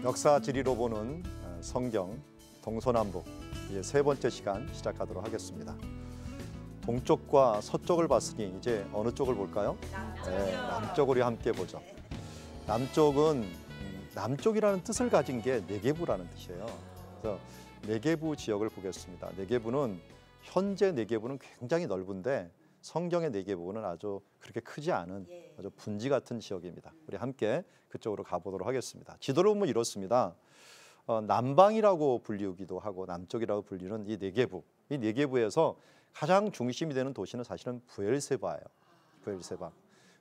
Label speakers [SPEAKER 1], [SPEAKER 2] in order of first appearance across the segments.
[SPEAKER 1] 역사 지리로 보는 성경 동서남북 이제 세 번째 시간 시작하도록 하겠습니다. 동쪽과 서쪽을 봤으니 이제 어느 쪽을 볼까요? 남쪽으로 함께 보죠. 남쪽은 남쪽이라는 뜻을 가진 게 네게부라는 뜻이에요. 그래서 네게부 지역을 보겠습니다. 네게부는 현재 네게부는 굉장히 넓은데 성경의 네게부는 아주 그렇게 크지 않은 아주 분지 같은 지역입니다. 우리 함께 그쪽으로 가보도록 하겠습니다. 지도를 보면 이렇습니다. 남방이라고 불리기도 하고 남쪽이라고 불리는 이 네게부. 이 네게부에서 가장 중심이 되는 도시는 사실은 부엘세바예요. 부엘세바.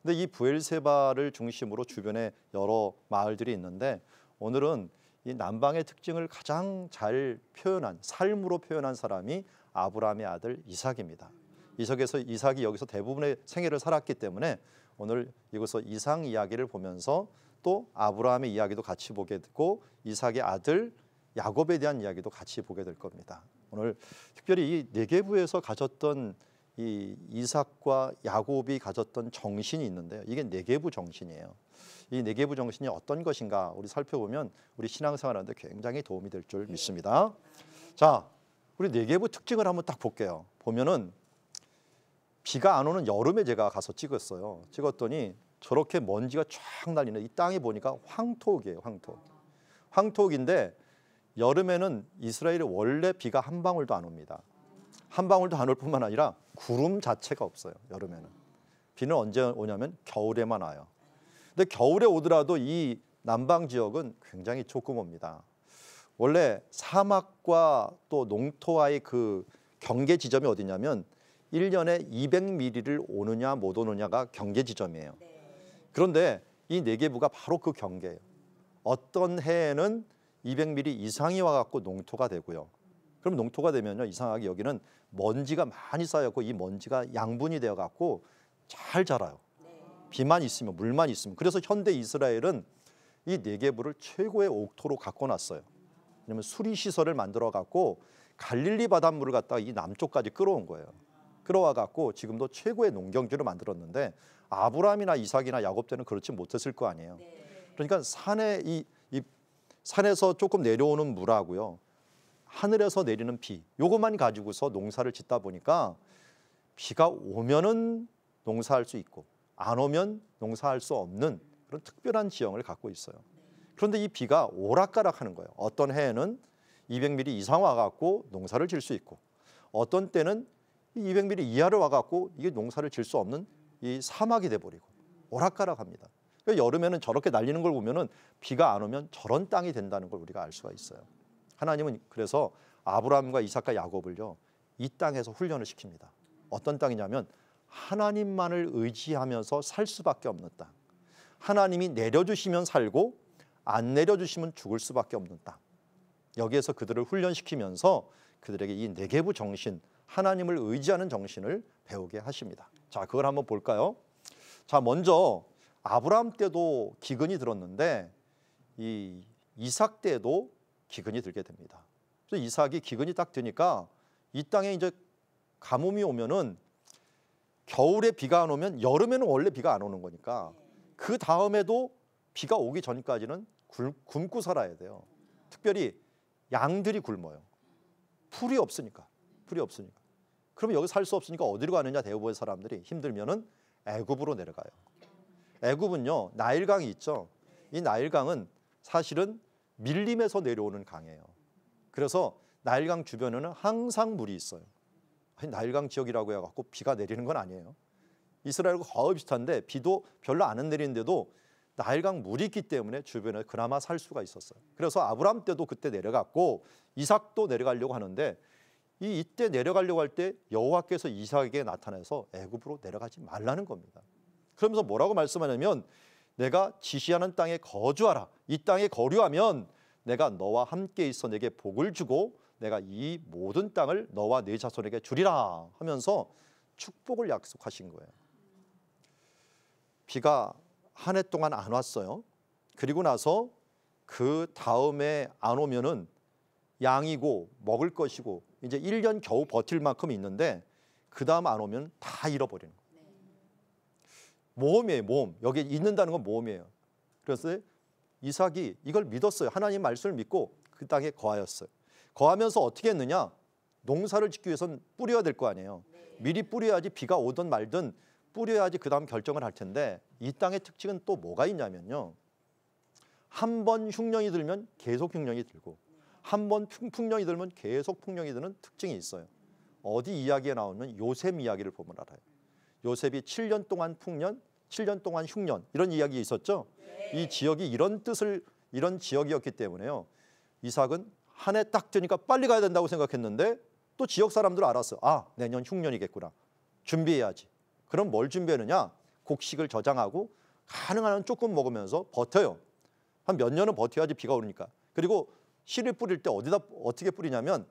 [SPEAKER 1] 근데 이 부엘세바를 중심으로 주변에 여러 마을들이 있는데 오늘은 이 남방의 특징을 가장 잘 표현한 삶으로 표현한 사람이 아브라함의 아들 이삭입니다. 이삭이 여기서 대부분의 생애를 살았기 때문에 오늘 이곳에서 이삭 이야기를 보면서 또 아브라함의 이야기도 같이 보게 되고 이삭의 아들 야곱에 대한 이야기도 같이 보게 될 겁니다. 오늘 특별히 이 네게부에서 가졌던 이 이삭과 야곱이 가졌던 정신이 있는데요. 이게 네게부 정신이에요. 이 네게부 정신이 어떤 것인가 우리 살펴보면 우리 신앙생활하는데 굉장히 도움이 될 줄 믿습니다. 자, 우리 네게부 특징을 한번 딱 볼게요. 보면은 비가 안 오는 여름에 제가 가서 찍었어요. 찍었더니 저렇게 먼지가 쫙 날리는 이 땅이 보니까 황토옥이에요. 황토옥인데 여름에는 이스라엘이 원래 비가 한 방울도 안 옵니다. 한 방울도 안 올 뿐만 아니라 구름 자체가 없어요. 여름에는. 비는 언제 오냐면 겨울에만 와요. 근데 겨울에 오더라도 이 남방 지역은 굉장히 조금 옵니다. 원래 사막과 또 농토와의 그 경계 지점이 어디냐면 1년에 200mm를 오느냐 못 오느냐가 경계 지점이에요. 그런데 이 네게부가 바로 그 경계예요. 어떤 해에는 200mm 이상이 와갖고 농토가 되고요. 그럼 농토가 되면요, 이상하게 여기는 먼지가 많이 쌓였고 이 먼지가 양분이 되어갖고 잘 자라요. 비만 있으면 물만 있으면. 그래서 현대 이스라엘은 이 네게부를 최고의 옥토로 갖고 놨어요. 왜냐하면 수리 시설을 만들어갖고 갈릴리 바닷물을 갖다가 이 남쪽까지 끌어온 거예요. 끌어와갖고 지금도 최고의 농경지로 만들었는데 아브라함이나 이삭이나 야곱 때는 그렇지 못했을 거 아니에요. 그러니까 산에서 조금 내려오는 물하고요, 하늘에서 내리는 비, 요것만 가지고서 농사를 짓다 보니까 비가 오면은 농사할 수 있고 안 오면 농사할 수 없는 그런 특별한 지형을 갖고 있어요. 그런데 이 비가 오락가락하는 거예요. 어떤 해에는 200mm 이상 와갖고 농사를 질 수 있고 어떤 때는 200mm 이하를 와갖고 이게 농사를 질 수 없는 이 사막이 돼버리고 오락가락합니다. 그러니까 여름에는 저렇게 날리는 걸 보면은 비가 안 오면 저런 땅이 된다는 걸 우리가 알 수가 있어요. 하나님은 그래서 아브라함과 이삭과 야곱을요, 이 땅에서 훈련을 시킵니다. 어떤 땅이냐면 하나님만을 의지하면서 살 수밖에 없는 땅. 하나님이 내려주시면 살고 안 내려주시면 죽을 수밖에 없는 땅. 여기에서 그들을 훈련시키면서 그들에게 이 네게부 정신, 하나님을 의지하는 정신을 배우게 하십니다. 자, 그걸 한번 볼까요? 자, 먼저 아브라함 때도 기근이 들었는데 이 이삭 때도 기근이 들게 됩니다. 그래서 이삭이 기근이 딱 드니까 이 땅에 이제 가뭄이 오면은 겨울에 비가 안 오면 여름에는 원래 비가 안 오는 거니까 그 다음에도 비가 오기 전까지는 굶고 살아야 돼요. 특별히 양들이 굶어요. 풀이 없으니까. 그러면 여기 살 수 없으니까 어디로 가느냐, 대부분의 사람들이 힘들면은 애굽으로 내려가요. 애굽은요, 나일강이 있죠. 이 나일강은 사실은 밀림에서 내려오는 강이에요. 그래서 나일강 주변에는 항상 물이 있어요. 나일강 지역이라고 해갖고 비가 내리는 건 아니에요. 이스라엘과 거의 비슷한데 비도 별로 안 내리는데도 나일강 물이 있기 때문에 주변에 그나마 살 수가 있었어요. 그래서 아브라함 때도 그때 내려갔고 이삭도 내려가려고 하는데 이때 내려가려고 할 때 여호와께서 이삭에게 나타나서 애굽으로 내려가지 말라는 겁니다. 그러면서 뭐라고 말씀하냐면 내가 지시하는 땅에 거주하라. 이 땅에 거류하면 내가 너와 함께 있어 내게 복을 주고 내가 이 모든 땅을 너와 네 자손에게 주리라 하면서 축복을 약속하신 거예요. 비가 한 해 동안 안 왔어요. 그리고 나서 그 다음에 안 오면은 양이고 먹을 것이고 이제 1년 겨우 버틸 만큼 있는데 그 다음 안 오면 다 잃어버리는 거예요. 모험이에요, 모험. 여기 있는다는 건 모험이에요. 그래서 이삭이 이걸 믿었어요. 하나님 말씀을 믿고 그 땅에 거하였어요. 거하면서 어떻게 했느냐? 농사를 짓기 위해서는 뿌려야 될 거 아니에요. 미리 뿌려야지 비가 오든 말든 뿌려야지 그 다음 결정을 할 텐데 이 땅의 특징은 또 뭐가 있냐면요. 한 번 흉년이 들면 계속 흉년이 들고 한 번 풍년이 들면 계속 풍년이 드는 특징이 있어요. 어디 이야기에 나오는 요셉 이야기를 보면 알아요. 요셉이 7년 동안 풍년, 7년 동안 흉년 이런 이야기 있었죠. 이 지역이 이런 지역이었기 때문에요. 이삭은 한 해 딱 되니까 빨리 가야 된다고 생각했는데 또 지역 사람들 알았어. 아, 내년 흉년이겠구나. 준비해야지. 그럼 뭘 준비하느냐? 곡식을 저장하고 가능한 한 조금 먹으면서 버텨요. 한 몇 년은 버텨야지 비가 오르니까. 그리고 씨를 뿌릴 때 어떻게 뿌리냐면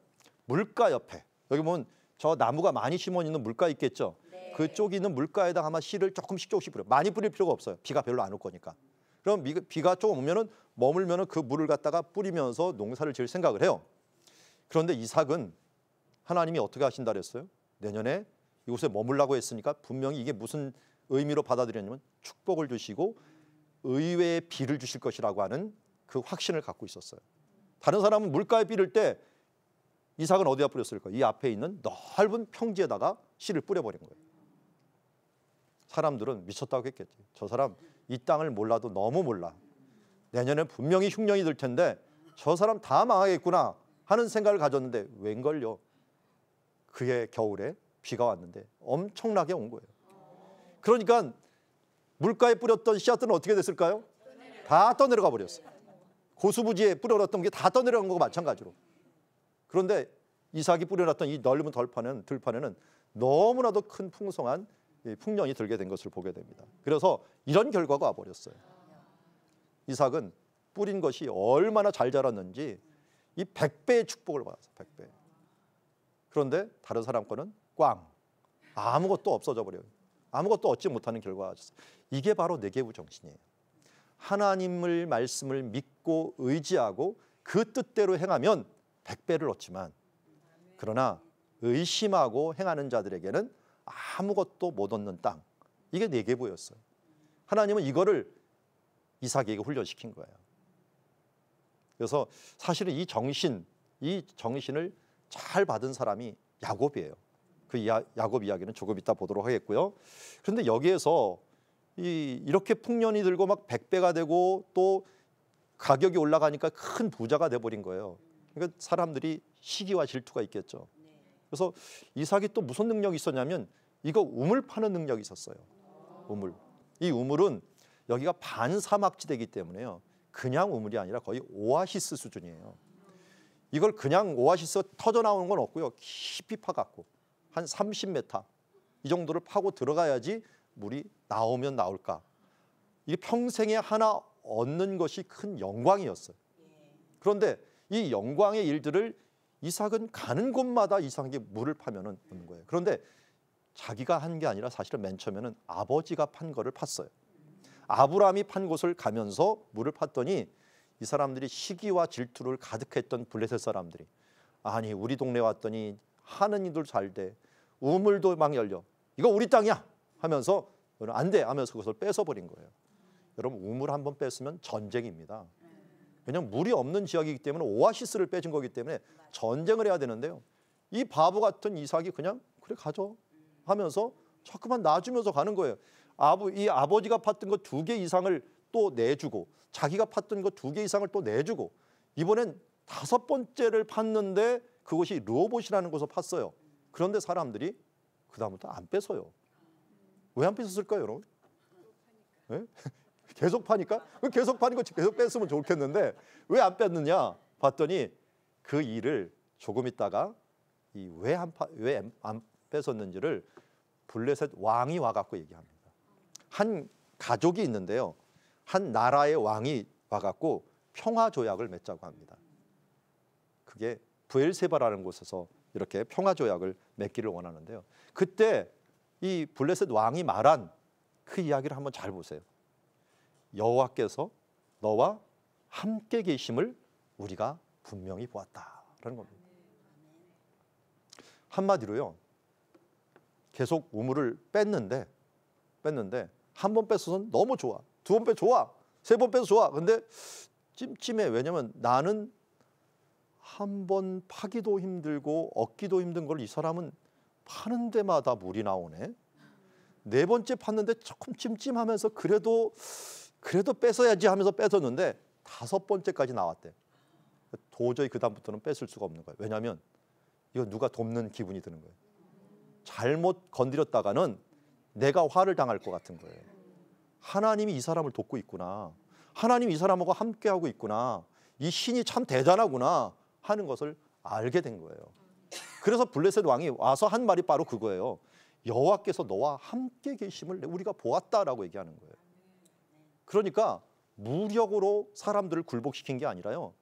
[SPEAKER 1] 물가 옆에. 여기 보면 저 나무가 많이 심어 있는 물가 있겠죠. 그쪽에 있는 물가에다가 아마 씨를 조금씩 뿌려. 많이 뿌릴 필요가 없어요. 비가 별로 안 올 거니까. 그럼 비가 조금 오면은 머물면은 그 물을 갖다가 뿌리면서 농사를 지을 생각을 해요. 그런데 이삭은 하나님이 어떻게 하신다 그랬어요? 내년에 이곳에 머물라고 했으니까 분명히 이게 무슨 의미로 받아들였냐면 축복을 주시고 의외의 비를 주실 것이라고 하는 그 확신을 갖고 있었어요. 다른 사람은 물가에 뿌릴 때 이삭은 어디다 뿌렸을까? 이 앞에 있는 넓은 평지에다가 씨를 뿌려버린 거예요. 사람들은 미쳤다고 했겠지. 저 사람 이 땅을 몰라도 너무 몰라. 내년에 분명히 흉년이 들 텐데 저 사람 다 망하겠구나 하는 생각을 가졌는데 웬걸요. 그해 겨울에 비가 왔는데 엄청나게 온 거예요. 그러니까 물가에 뿌렸던 씨앗들은 어떻게 됐을까요? 다 떠내려가 버렸어요. 고수부지에 뿌려놨던 게 다 떠내려간 거고 마찬가지로. 그런데 이삭이 뿌려놨던 이 넓은 들판에는 너무나도 큰 풍성한 풍년이 들게 된 것을 보게 됩니다. 그래서 이런 결과가 와버렸어요. 이삭은 뿌린 것이 얼마나 잘 자랐는지 이 100배의 축복을 받았어요. 100배. 그런데 다른 사람 거는 꽝. 아무것도 없어져 버려요. 아무것도 얻지 못하는 결과가 왔어요. 이게 바로 내계부 정신이에요. 하나님을 말씀을 믿고 의지하고 그 뜻대로 행하면 100배를 얻지만 그러나 의심하고 행하는 자들에게는 아무것도 못 얻는 땅. 이게 내계부였어요. 하나님은 이거를 이삭에게 훈련시킨 거예요. 그래서 사실은 이 정신을 잘 받은 사람이 야곱이에요. 그 야곱 이야기는 조금 이따 보도록 하겠고요. 그런데 여기에서 이렇게 풍년이 들고 막 100배가 되고 또 가격이 올라가니까 큰 부자가 돼버린 거예요. 그러니까 사람들이 시기와 질투가 있겠죠. 그래서 이삭이 또 무슨 능력이 있었냐면 이거 우물 파는 능력이 있었어요. 우물. 이 우물은 여기가 반사막지대이기 때문에요. 그냥 우물이 아니라 거의 오아시스 수준이에요. 이걸 그냥 오아시스가 터져 나오는 건 없고요. 깊이 파갖고 한 30m 이 정도를 파고 들어가야지 물이 나오면 나올까. 이게 평생에 하나 얻는 것이 큰 영광이었어요. 그런데 이 영광의 일들을 이삭은 가는 곳마다 이상하게 물을 파면은 얻는 거예요. 그런데 자기가 한 게 아니라 사실은 맨 처음에는 아버지가 판 거를 팠어요. 아브라함이 판 곳을 가면서 물을 팠더니 이 사람들이 시기와 질투를 가득했던 블레셋 사람들이 아니 우리 동네 왔더니 하는 이들 잘 돼. 우물도 막 열려. 이거 우리 땅이야 하면서 안 돼 하면서 그것을 뺏어버린 거예요. 여러분 우물 한번 뺐으면 전쟁입니다. 왜냐하면 물이 없는 지역이기 때문에 오아시스를 뺏은 거기 때문에 전쟁을 해야 되는데요. 이 바보 같은 이삭이 그냥 그래 가져 하면서 자꾸만 놔주면서 가는 거예요. 이 아버지가 팠던 거 2개 이상을 또 내주고 자기가 팠던 거 2개 이상을 또 내주고 이번엔 5번째를 팠는데 그것이 르호봇이라는 곳을 팠어요. 그런데 사람들이 그 다음부터 안 뺏어요. 왜 안 뺏었을까요, 여러분? 네? 계속 파니까? 계속 파니까 계속 뺐으면 좋겠는데 왜 안 뺐느냐 봤더니 그 일을 조금 있다가 왜 안 뺏었는지를 블레셋 왕이 와갖고 얘기합니다. 한 가족이 있는데요. 한 나라의 왕이 와갖고 평화 조약을 맺자고 합니다. 그게 브엘세바라는 곳에서 이렇게 평화 조약을 맺기를 원하는데요. 그때 이 블레셋 왕이 말한 그 이야기를 한번 잘 보세요. 여호와께서 너와 함께 계심을 우리가 분명히 보았다라는 겁니다. 한마디로요. 계속 우물을 뺐는데 한 번 뺐어서는 너무 좋아. 2번 빼 좋아. 세 번 빼서 좋아. 근데 찜찜해. 왜냐면 나는 한 번 파기도 힘들고 얻기도 힘든 걸 이 사람은 파는 데마다 물이 나오네. 네 번째 팠는데 조금 찜찜하면서 그래도 뺏어야지 하면서 뺏었는데 다섯 번째까지 나왔대. 도저히 그다음부터는 뺏을 수가 없는 거예요. 왜냐하면 이거 누가 돕는 기분이 드는 거예요. 잘못 건드렸다가는 내가 화를 당할 것 같은 거예요. 하나님이 이 사람을 돕고 있구나. 하나님이 이 사람하고 함께하고 있구나. 이 신이 참 대단하구나 하는 것을 알게 된 거예요. 그래서 블레셋 왕이 와서 한 말이 바로 그거예요. 여호와께서 너와 함께 계심을 우리가 보았다라고 얘기하는 거예요. 그러니까 무력으로 사람들을 굴복시킨 게 아니라요.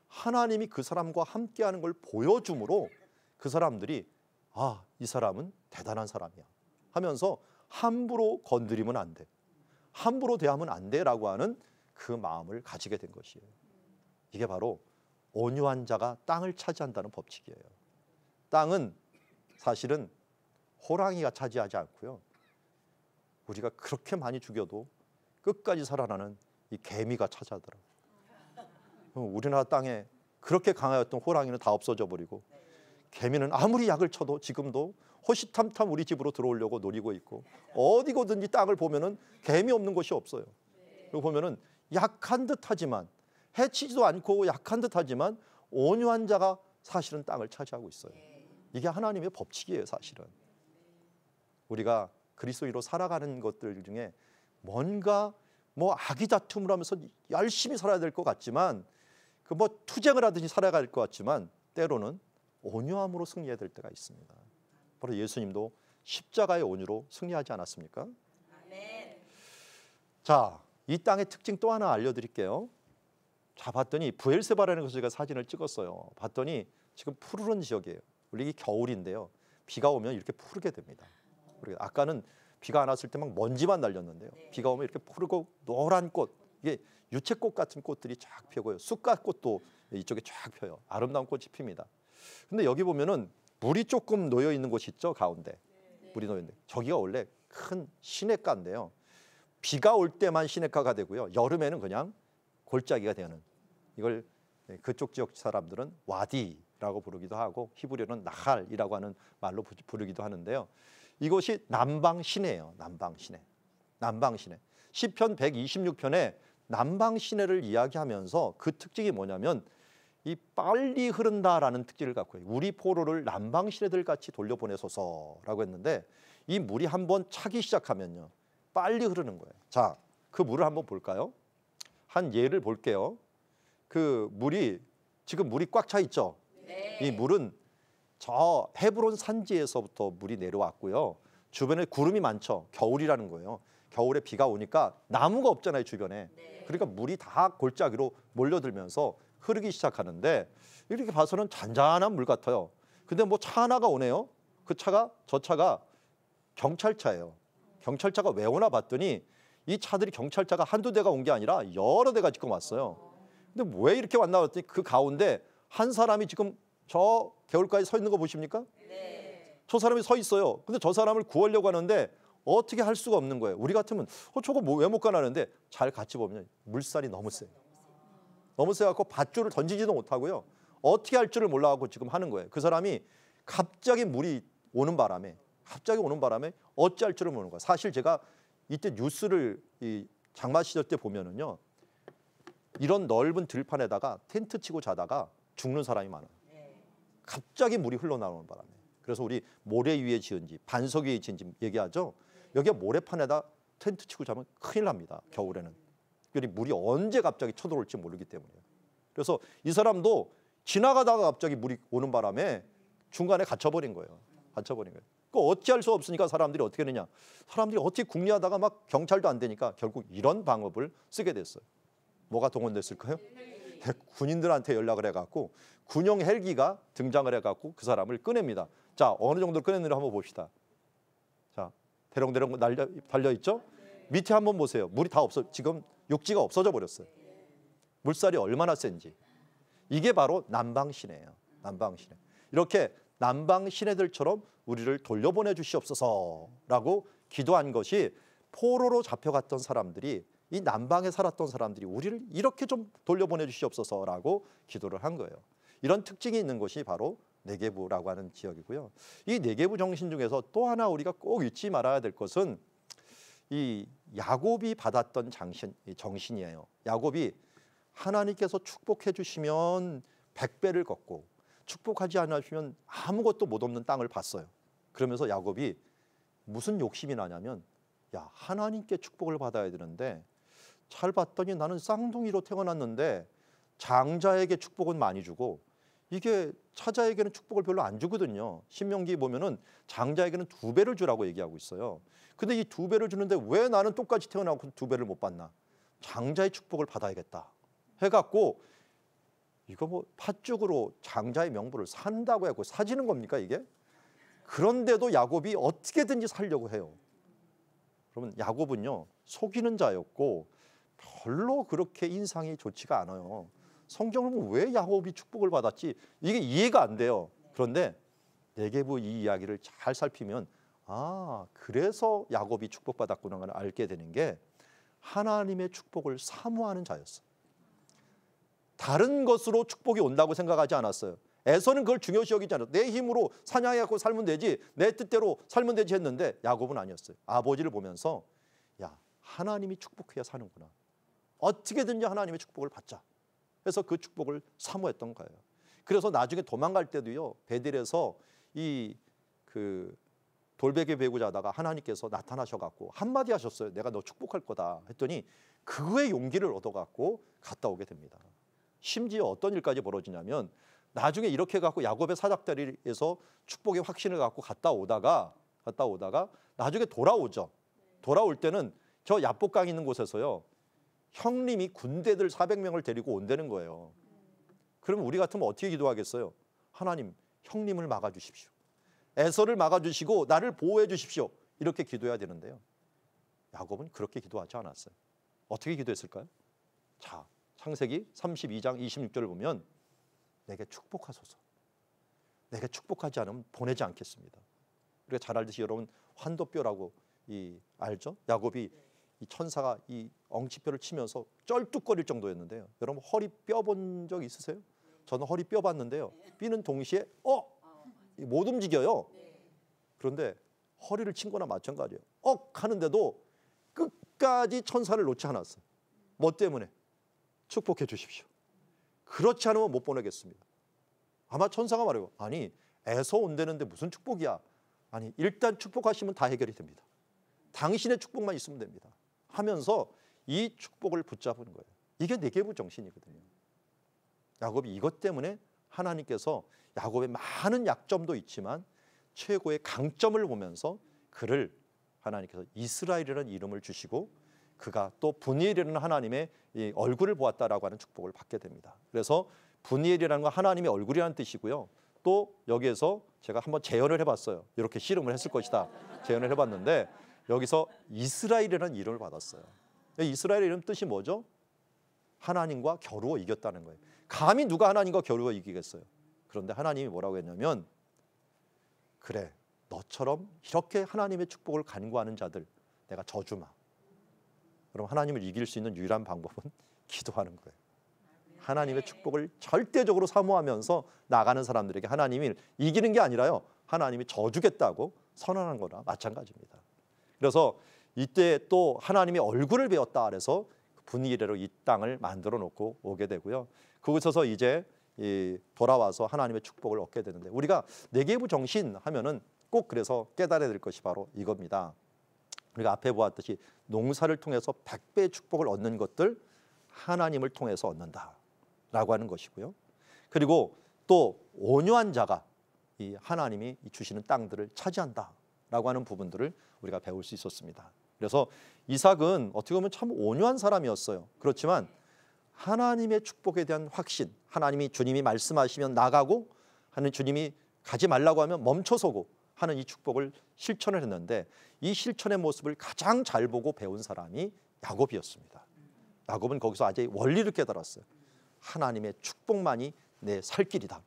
[SPEAKER 1] 하나님이 그 사람과 함께하는 걸 보여줌으로 그 사람들이 아, 이 사람은 대단한 사람이야 하면서 함부로 건드리면 안 돼. 함부로 대하면 안 돼라고 하는 그 마음을 가지게 된 것이에요. 이게 바로 온유한 자가 땅을 차지한다는 법칙이에요. 땅은 사실은 호랑이가 차지하지 않고요. 우리가 그렇게 많이 죽여도 끝까지 살아나는 이 개미가 차지하더라고요. 우리나라 땅에 그렇게 강하였던 호랑이는 다 없어져 버리고 개미는 아무리 약을 쳐도 지금도 호시탐탐 우리 집으로 들어오려고 노리고 있고 어디거든지 땅을 보면은 개미 없는 곳이 없어요. 그리고 보면은 약한 듯하지만 해치지도 않고 약한 듯하지만 온유한 자가 사실은 땅을 차지하고 있어요. 이게 하나님의 법칙이에요. 사실은 우리가 그리스도인으로 살아가는 것들 중에 뭔가 뭐 아기다툼을 하면서 열심히 살아야 될 것 같지만 그 뭐 투쟁을 하듯이 살아야 될 것 같지만 때로는 온유함으로 승리해야 될 때가 있습니다. 바로 예수님도 십자가의 온유로 승리하지 않았습니까? 아멘. 자, 이 땅의 특징 또 하나 알려드릴게요. 자, 봤더니 브엘세바라는 곳을 제가 사진을 찍었어요. 봤더니 지금 푸르른 지역이에요. 우리 이게 겨울인데요. 비가 오면 이렇게 푸르게 됩니다. 아까는 비가 안 왔을 때 막 먼지만 날렸는데요. 비가 오면 이렇게 푸르고 노란 꽃, 이게 유채꽃 같은 꽃들이 쫙 펴고요. 쑥갓꽃도 이쪽에 쫙 펴요. 아름다운 꽃이 핍니다. 근데 여기 보면은 물이 조금 놓여 있는 곳이 있죠. 가운데 물이 놓여 있는데 저기가 원래 큰 시냇가인데요. 비가 올 때만 시냇가가 되고요. 여름에는 그냥 골짜기가 되는, 이걸 그쪽 지역 사람들은 와디라고 부르기도 하고 히브리어는 나할이라고 하는 말로 부르기도 하는데요. 이곳이 남방 시내예요. 남방 시내. 남방 시내. 시편 126편에 남방 시내를 이야기하면서 그 특징이 뭐냐면 이 빨리 흐른다라는 특징을 갖고 있어요. 우리 포로를 남방 시내들 같이 돌려보내소서라고 했는데 이 물이 한번 차기 시작하면요. 빨리 흐르는 거예요. 자, 그 물을 한번 볼까요? 한 예를 볼게요. 그 물이 지금 물이 꽉 차 있죠. 네. 이 물은 저 헤브론 산지에서부터 물이 내려왔고요. 주변에 구름이 많죠. 겨울이라는 거예요. 겨울에 비가 오니까 나무가 없잖아요, 주변에. 네. 그러니까 물이 다 골짜기로 몰려들면서 흐르기 시작하는데 이렇게 봐서는 잔잔한 물 같아요. 근데 뭐 차 하나가 오네요. 그 차가, 저 차가 경찰차예요. 경찰차가 왜 오나 봤더니 이 차들이 경찰차가 한두 대가 온 게 아니라 여러 대가 지금 왔어요. 근데 왜 이렇게 왔나 봤더니 그 가운데 한 사람이 지금 저 개울가에 서 있는 거 보십니까? 네. 저 사람이 서 있어요. 근데 저 사람을 구하려고 하는데 어떻게 할 수가 없는 거예요. 우리 같으면 저거 뭐 왜 못 가나는데 잘 같이 보면 물살이 너무 세요. 너무 세갖고 밧줄을 던지지도 못하고요. 어떻게 할 줄을 몰라갖고 지금 하는 거예요. 그 사람이 갑자기 물이 오는 바람에 어찌할 줄을 모르는 거예요. 사실 제가 이때 뉴스를 이 장마 시절 때 보면은요. 이런 넓은 들판에다가 텐트 치고 자다가 죽는 사람이 많아요. 갑자기 물이 흘러나오는 바람에. 그래서 우리 모래 위에 지은 집, 반석 위에 지은 집 얘기하죠. 여기가 모래판에다 텐트 치고 자면 큰일 납니다. 겨울에는. 물이 언제 갑자기 쳐들어올지 모르기 때문에. 그래서 이 사람도 지나가다가 갑자기 물이 오는 바람에 중간에 갇혀버린 거예요. 갇혀버린 거예요. 그 어찌할 수 없으니까 사람들이 어떻게 하느냐. 사람들이 어떻게 궁리하다가 막 경찰도 안 되니까 결국 이런 방법을 쓰게 됐어요. 뭐가 동원됐을까요? 군인들한테 연락을 해갖고 군용 헬기가 등장을 해갖고 그 사람을 꺼냅니다. 자, 어느 정도 꺼냈는지 한번 봅시다. 자, 대롱대롱 달려있죠? 밑에 한번 보세요. 물이 다 없어, 지금 육지가 없어져 버렸어요. 물살이 얼마나 센지. 이게 바로 남방시내예요. 남방시내. 이렇게 남방시내들처럼 우리를 돌려보내 주시옵소서라고 기도한 것이 포로로 잡혀갔던 사람들이 이 남방에 살았던 사람들이 우리를 이렇게 좀 돌려보내 주시옵소서라고 기도를 한 거예요. 이런 특징이 있는 곳이 바로 네게부라고 하는 지역이고요. 이 네게부 정신 중에서 또 하나 우리가 꼭 잊지 말아야 될 것은 이 야곱이 받았던 정신이에요. 야곱이 하나님께서 축복해 주시면 100배를 걷고 축복하지 않으시면 아무것도 못 없는 땅을 봤어요. 그러면서 야곱이 무슨 욕심이 나냐면, 야, 하나님께 축복을 받아야 되는데 잘 봤더니 나는 쌍둥이로 태어났는데 장자에게 축복은 많이 주고 이게 차자에게는 축복을 별로 안 주거든요. 신명기 보면은 장자에게는 2배를 주라고 얘기하고 있어요. 근데 이 2배를 주는데 왜 나는 똑같이 태어나고 2배를 못 받나? 장자의 축복을 받아야겠다 해갖고, 이거 뭐 팥죽으로 장자의 명부를 산다고 해고 사지는 겁니까 이게? 그런데도 야곱이 어떻게든지 살려고 해요. 그러면 야곱은요, 속이는 자였고 별로 그렇게 인상이 좋지가 않아요. 성경을 보면 왜 야곱이 축복을 받았지? 이게 이해가 안 돼요. 그런데 네게부 이 이야기를 잘 살피면, 아, 그래서 야곱이 축복받았구나 를 알게 되는 게, 하나님의 축복을 사모하는 자였어요. 다른 것으로 축복이 온다고 생각하지 않았어요. 에서는 그걸 중요시 여기지 않았어요. 내 힘으로 사냥해갖고 살면 되지, 내 뜻대로 살면 되지 했는데 야곱은 아니었어요. 아버지를 보면서, 야, 하나님이 축복해야 사는구나, 어떻게든지 하나님의 축복을 받자 해서 그 축복을 사모했던 거예요. 그래서 나중에 도망갈 때도요, 베델에서 이 돌베개 베고 자다가 하나님께서 나타나셔갖고 한마디 하셨어요. 내가 너 축복할 거다 했더니 그의 용기를 얻어갖고 갔다 오게 됩니다. 심지어 어떤 일까지 벌어지냐면, 나중에 이렇게 갖고 야곱의 사닥다리에서 축복의 확신을 갖고 갔다 오다가 나중에 돌아오죠. 돌아올 때는 저 야복강 있는 곳에서요, 형님이 군대들 400명을 데리고 온다는 거예요. 그러면 우리 같으면 어떻게 기도하겠어요? 하나님, 형님을 막아주십시오. 에서를 막아주시고 나를 보호해 주십시오. 이렇게 기도해야 되는데요, 야곱은 그렇게 기도하지 않았어요. 어떻게 기도했을까요? 자, 창세기 32장 26절을 보면, 내게 축복하소서. 내게 축복하지 않으면 보내지 않겠습니다. 우리가 잘 알듯이 여러분, 환도뼈라고 알죠? 야곱이 이 천사가 이 엉치뼈를 치면서 쩔뚝거릴 정도였는데요. 여러분, 허리 뼈 본 적 있으세요? 저는 허리 뼈 봤는데요, 삐는 동시에 못 움직여요. 그런데 허리를 친 거나 마찬가지예요. 하는데도 끝까지 천사를 놓지 않았어요. 뭐 때문에? 축복해 주십시오. 그렇지 않으면 못 보내겠습니다. 아마 천사가 말해요. 아니, 에서 온다는데 무슨 축복이야? 아니, 일단 축복하시면 다 해결이 됩니다. 당신의 축복만 있으면 됩니다 하면서 이 축복을 붙잡은 거예요. 이게 네게부 정신이거든요. 야곱이 이것 때문에 하나님께서 야곱의 많은 약점도 있지만 최고의 강점을 보면서 그를 하나님께서 이스라엘이라는 이름을 주시고, 그가 또 분이엘이라는 하나님의 이 얼굴을 보았다라고 하는 축복을 받게 됩니다. 그래서 분이엘이라는 건 하나님의 얼굴이라는 뜻이고요. 또 여기에서 제가 한번 재현을 해봤어요. 이렇게 씨름을 했을 것이다 재현을 해봤는데, 여기서 이스라엘이라는 이름을 받았어요. 이스라엘의 이름 뜻이 뭐죠? 하나님과 겨루어 이겼다는 거예요. 감히 누가 하나님과 겨루어 이기겠어요? 그런데 하나님이 뭐라고 했냐면, 그래, 너처럼 이렇게 하나님의 축복을 간구하는 자들 내가 저주마. 그럼 하나님을 이길 수 있는 유일한 방법은 기도하는 거예요. 하나님의 축복을 절대적으로 사모하면서 나가는 사람들에게 하나님이 이기는 게 아니라요, 하나님이 져주겠다고 선언한 거나 마찬가지입니다. 그래서 이때 또 하나님의 얼굴을 배웠다 그래서 분이엘로 이 땅을 만들어 놓고 오게 되고요. 그곳에서 이제 돌아와서 하나님의 축복을 얻게 되는데, 우리가 네게부 정신 하면은 꼭 그래서 깨달아야 될 것이 바로 이겁니다. 우리가 앞에 보았듯이 농사를 통해서 100배의 축복을 얻는 것들 하나님을 통해서 얻는다라고 하는 것이고요. 그리고 또 온유한 자가 이 하나님이 주시는 땅들을 차지한다라고 하는 부분들을 우리가 배울 수 있었습니다. 그래서 이삭은 어떻게 보면 참 온유한 사람이었어요. 그렇지만 하나님의 축복에 대한 확신, 하나님이 주님이 말씀하시면 나가고, 하는 주님이 가지 말라고 하면 멈춰서고 하는 이 축복을 실천을 했는데, 이 실천의 모습을 가장 잘 보고 배운 사람이 야곱이었습니다. 야곱은 거기서 아주 원리를 깨달았어요. 하나님의 축복만이 내 살 길이다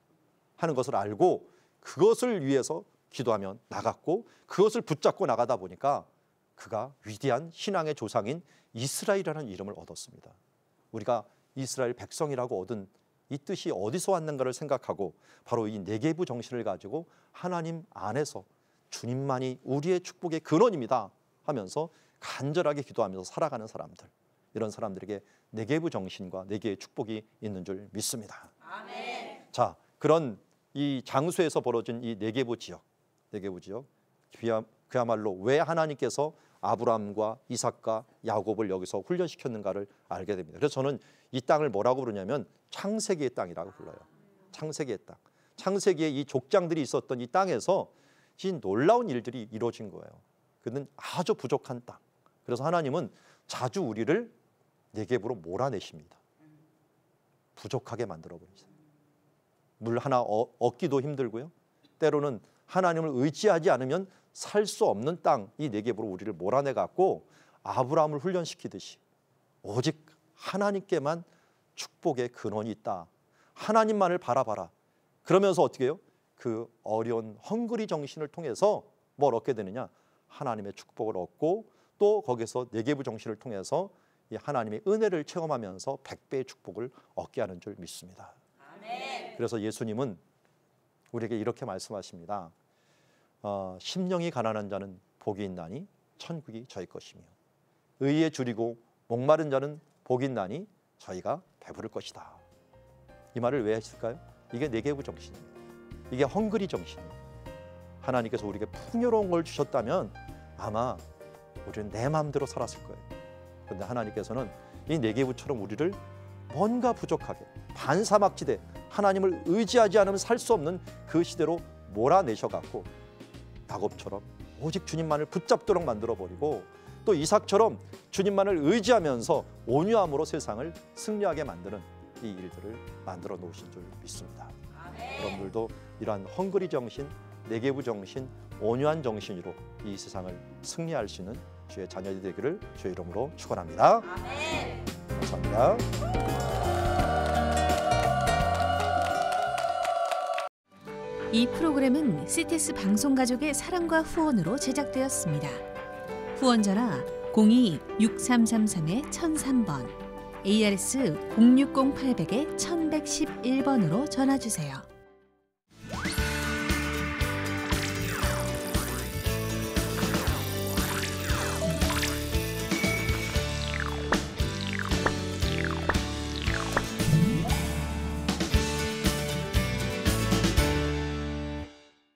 [SPEAKER 1] 하는 것을 알고 그것을 위해서 기도하며 나갔고, 그것을 붙잡고 나가다 보니까 그가 위대한 신앙의 조상인 이스라엘이라는 이름을 얻었습니다. 우리가 이스라엘 백성이라고 얻은 이 뜻이 어디서 왔는가를 생각하고 바로 이 네게부 정신을 가지고 하나님 안에서 주님만이 우리의 축복의 근원입니다 하면서 간절하게 기도하면서 살아가는 사람들, 이런 사람들에게 네게부 정신과 네 개의 축복이 있는 줄 믿습니다.
[SPEAKER 2] 아멘.
[SPEAKER 1] 자, 그런 이 장소에서 벌어진 이 네게부 지역, 그야말로 왜 하나님께서 아브라함과 이삭과 야곱을 여기서 훈련시켰는가를 알게 됩니다. 그래서 저는 이 땅을 뭐라고 부르냐면 창세기의 땅이라고 불러요. 창세기의 땅. 창세기에 이 족장들이 있었던 이 땅에서 이 놀라운 일들이 이루어진 거예요. 그는 아주 부족한 땅. 그래서 하나님은 자주 우리를 네겝으로 몰아내십니다. 부족하게 만들어버리세요. 물 하나 얻기도 힘들고요. 때로는 하나님을 의지하지 않으면 살 수 없는 땅, 이 네겝으로 우리를 몰아내갖고 아브라함을 훈련시키듯이 오직 하나님께만 축복의 근원이 있다. 하나님만을 바라봐라. 그러면서 어떻게 해요? 그 어려운 헝그리 정신을 통해서 뭘 얻게 되느냐? 하나님의 축복을 얻고 또 거기서 네겝의 정신을 통해서 이 하나님의 은혜를 체험하면서 100배의 축복을 얻게 하는 줄 믿습니다.
[SPEAKER 2] 아멘.
[SPEAKER 1] 그래서 예수님은 우리에게 이렇게 말씀하십니다. 심령이 가난한 자는 복이 있나니 천국이 저희 것이며 의에 줄이고 목마른 자는 복이 있나니 저희가 배부를 것이다. 이 말을 왜 했을까요? 이게 네겝의 정신입니다. 이게 헝그리 정신이에요. 하나님께서 우리에게 풍요로운 걸 주셨다면 아마 우리는 내 마음대로 살았을 거예요. 그런데 하나님께서는 이 네겝처럼 우리를 뭔가 부족하게 반사막지대, 하나님을 의지하지 않으면 살 수 없는 그 시대로 몰아내셔갖고 야곱처럼 오직 주님만을 붙잡도록 만들어버리고 또 이삭처럼 주님만을 의지하면서 온유함으로 세상을 승리하게 만드는 이 일들을 만들어 놓으신 줄 믿습니다.
[SPEAKER 2] 아멘.
[SPEAKER 1] 여러분들도 이러한 헝그리 정신, 네겝의 정신, 온유한 정신으로 이 세상을 승리할 수 있는 주의 자녀들이 되기를 주의 이름으로 축원합니다.
[SPEAKER 2] 아멘.
[SPEAKER 1] 감사합니다.
[SPEAKER 3] 이 프로그램은 CTS 방송가족의 사랑과 후원으로 제작되었습니다. 후원 전화 02-6333-1003번, ARS 060-800-1111번으로 전화 주세요.